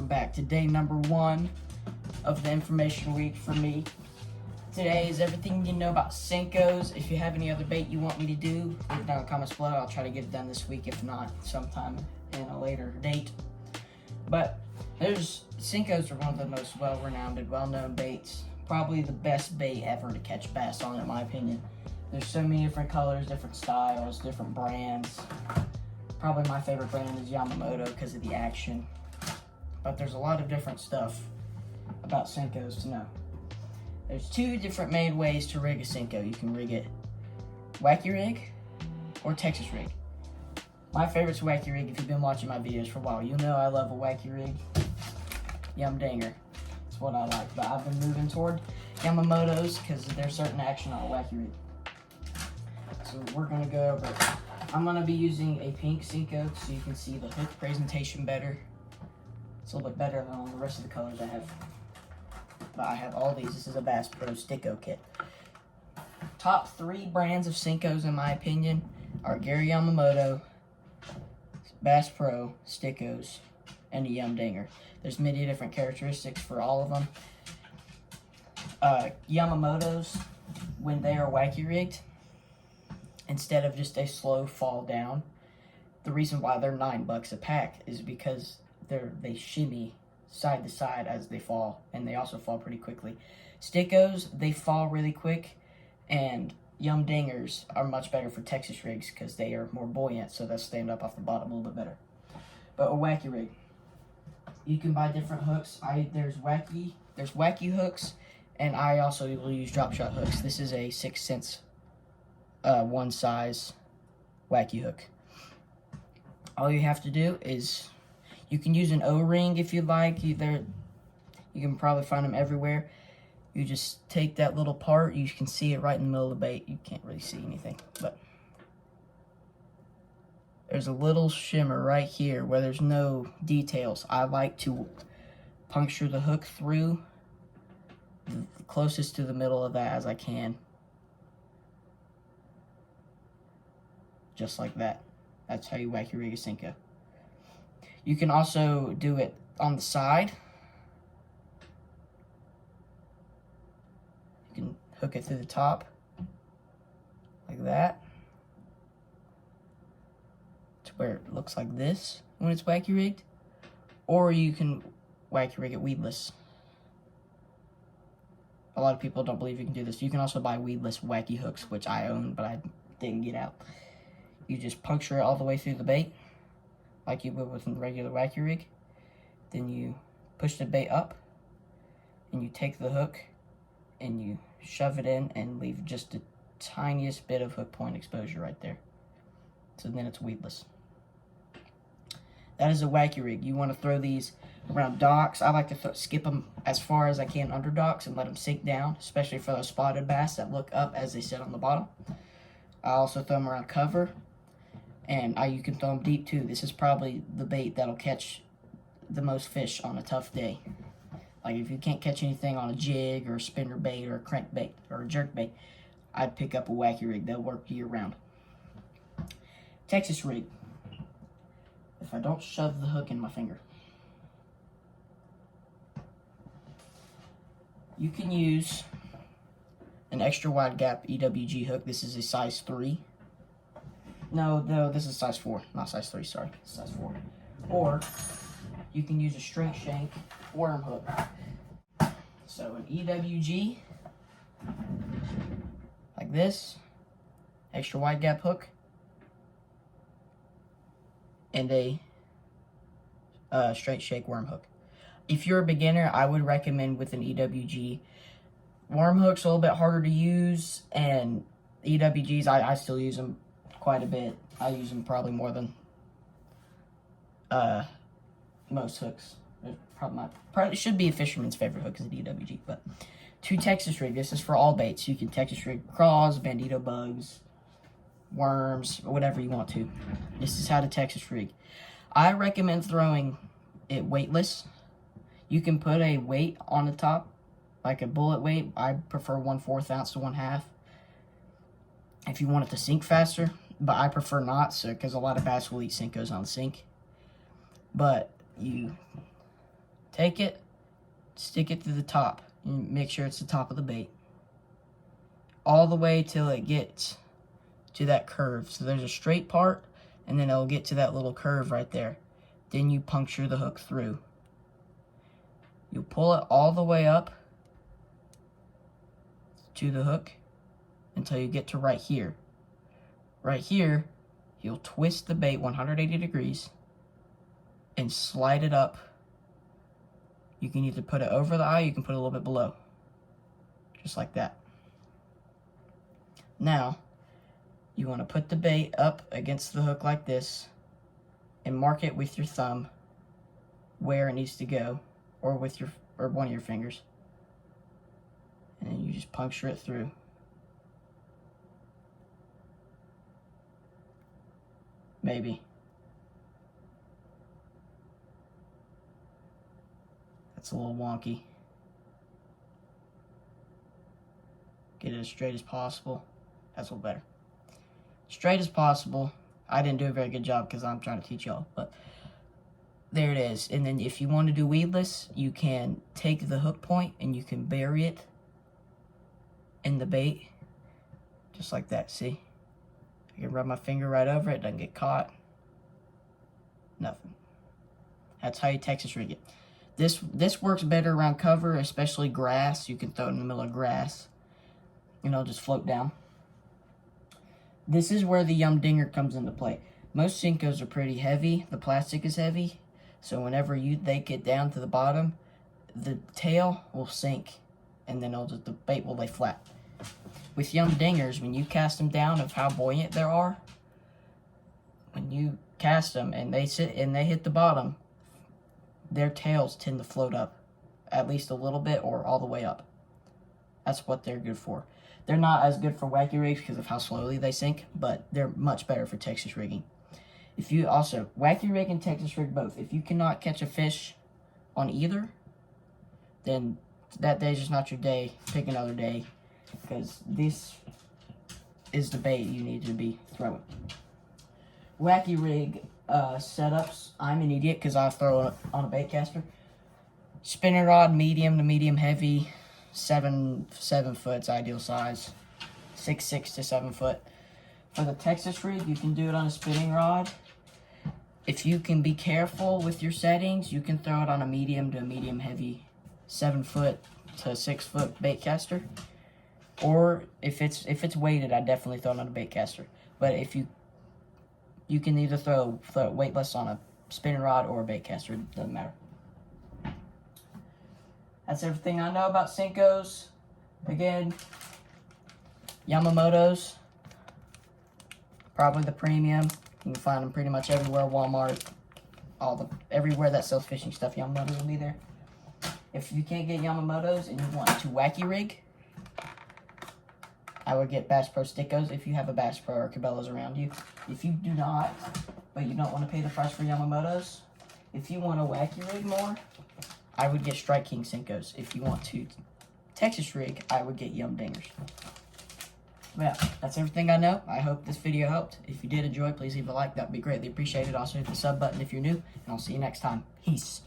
back to day number 1 of the information week for me. Today is everything you know about Senkos. If you have any other bait you want me to do, leave it down in the comments below. I'll try to get it done this week, if not sometime in a later date. But Senkos are one of the most well-renowned and well-known baits. Probably the best bait ever to catch bass on, in my opinion. There's so many different colors, different styles, different brands. Probably my favorite brand is Yamamoto because of the action. But there's a lot of different stuff about Senkos to know. There's 2 different main ways to rig a Senko. You can rig it wacky rig or Texas rig. My favorite's wacky rig. If you've been watching my videos for a while, you know I love a wacky rig. Yum dinger. That's what I like. But I've been moving toward Yamamoto's because there's certain action on a wacky rig. So we're going to go over it. I'm going to be using a pink Senko so you can see the hook presentation better. It's a little bit better than all the rest of the colors I have. But I have all these. This is a Bass Pro Sticko kit. Top 3 brands of Senkos, in my opinion, are Gary Yamamoto, Bass Pro, Stickos, and a Yum Dinger. There's many different characteristics for all of them. Yamamoto's, when they are wacky rigged, instead of just a slow fall down, the reason why they're $9 a pack is because they shimmy side to side as they fall, and they also fall pretty quickly. Stickos, they fall really quick, and Yum Dingers are much better for Texas rigs because they are more buoyant, so they'll stand up off the bottom a little bit better. But a wacky rig, you can buy different hooks. There's wacky hooks, and I also will use drop shot hooks. This is a 6 cents one size wacky hook. All you have to do is, you can use an O-ring if you like. You can probably find them everywhere. You just take that little part. You can see it right in the middle of the bait. You can't really see anything, but there's a little shimmer right here where there's no details. I like to puncture the hook through the closest to the middle of that as I can. Just like that. That's how you wacky rig a Senko. You can also do it on the side. You can hook it through the top, like that, to where it looks like this when it's wacky rigged. Or you can wacky rig it weedless. A lot of people don't believe you can do this. You can also buy weedless wacky hooks, which I own, but I didn't get out. You just puncture it all the way through the bait, like you would with a regular wacky rig. Then you push the bait up, and you take the hook, and you shove it in, and leave just the tiniest bit of hook point exposure right there. So then it's weedless. That is a wacky rig. You want to throw these around docks. I like to skip them as far as I can under docks and let them sink down, especially for those spotted bass that look up as they sit on the bottom. I also throw them around cover. And you can throw them deep too. This is probably the bait that'll catch the most fish on a tough day. Like if you can't catch anything on a jig or a spinner bait or a crank bait or a jerk bait, I'd pick up a wacky rig. They'll work year round. Texas rig. If I don't shove the hook in my finger. You can use an extra wide gap EWG hook. This is a size 3. No, this is size 4, not size 3, sorry, size 4. Or, you can use a straight shank worm hook. So an EWG, like this, extra wide gap hook, and a straight shank worm hook. If you're a beginner, I would recommend with an EWG. Worm hooks a little bit harder to use, and EWGs, I still use them quite a bit. I use them probably more than most hooks. Probably should be a fisherman's favorite hook is an EWG. But to Texas rig, this is for all baits. You can Texas rig craws, bandito bugs, worms, or whatever you want to. This is how to Texas rig. I recommend throwing it weightless. You can put a weight on the top, like a bullet weight. I prefer 1/4 ounce to 1/2. If you want it to sink faster, but I prefer not, so because a lot of bass will eat Senkos on the sink. But you Take it, stick it to the top, and make sure it's the top of the bait. All the way till it gets to that curve. So there's a straight part, and then it'll get to that little curve right there. Then you puncture the hook through. You'll pull it all the way up to the hook until you get to right here. Right here, you'll twist the bait 180 degrees and slide it up. You can either put it over the eye, you can put it a little bit below. Just like that. Now, you want to put the bait up against the hook like this and mark it with your thumb where it needs to go, or with one of your fingers. And then you just puncture it through. Maybe. That's a little wonky. Get it as straight as possible. That's a little better. Straight as possible. I didn't do a very good job because I'm trying to teach y'all, but there it is. And then if you want to do weedless, you can take the hook point and you can bury it in the bait. Just like that, see? I can rub my finger right over it, doesn't get caught. Nothing. That's how you Texas rig it. This works better around cover, especially grass. You can throw it in the middle of grass, and it'll just float down. This is where the Yum Dinger comes into play. Most Senkos are pretty heavy. The plastic is heavy, so whenever they get down to the bottom, the tail will sink, and then the bait will lay flat. With Yum Dingers, when you cast them down of how buoyant they are, when you cast them and they hit the bottom, their tails tend to float up, at least a little bit or all the way up. That's what they're good for. They're not as good for wacky rigs because of how slowly they sink, but they're much better for Texas rigging. If you also, wacky rig and Texas rig both, if you cannot catch a fish on either, then that day's just not your day. Pick another day, because this is the bait you need to be throwing. Wacky rig setups, I'm an idiot because I throw it on a bait caster. Spinning rod, medium to medium heavy, 7 foot's ideal size, 6 to 7 foot. For the Texas rig, you can do it on a spinning rod. If you can be careful with your settings, you can throw it on a medium to medium heavy, 7 foot to 6 foot bait caster. Or if it's weighted, I definitely throw it on a bait caster. But if you can either throw it weightless on a spinning rod or a bait caster, it doesn't matter. That's everything I know about Senkos. Again, Yamamoto's, probably the premium. You can find them pretty much everywhere, Walmart, everywhere that sells fishing stuff, Yamamoto's will be there. If you can't get Yamamoto's and you want to wacky rig, I would get Bass Pro Stickos if you have a Bass Pro or Cabela's around you. If you do not, but you don't want to pay the price for Yamamoto's, if you want to wacky rig more, I would get Strike King Senkos. If you want to Texas rig, I would get Yum Dingers. But yeah, that's everything I know. I hope this video helped. If you did enjoy, please leave a like. That would be greatly appreciated. Also hit the sub button if you're new, and I'll see you next time. Peace.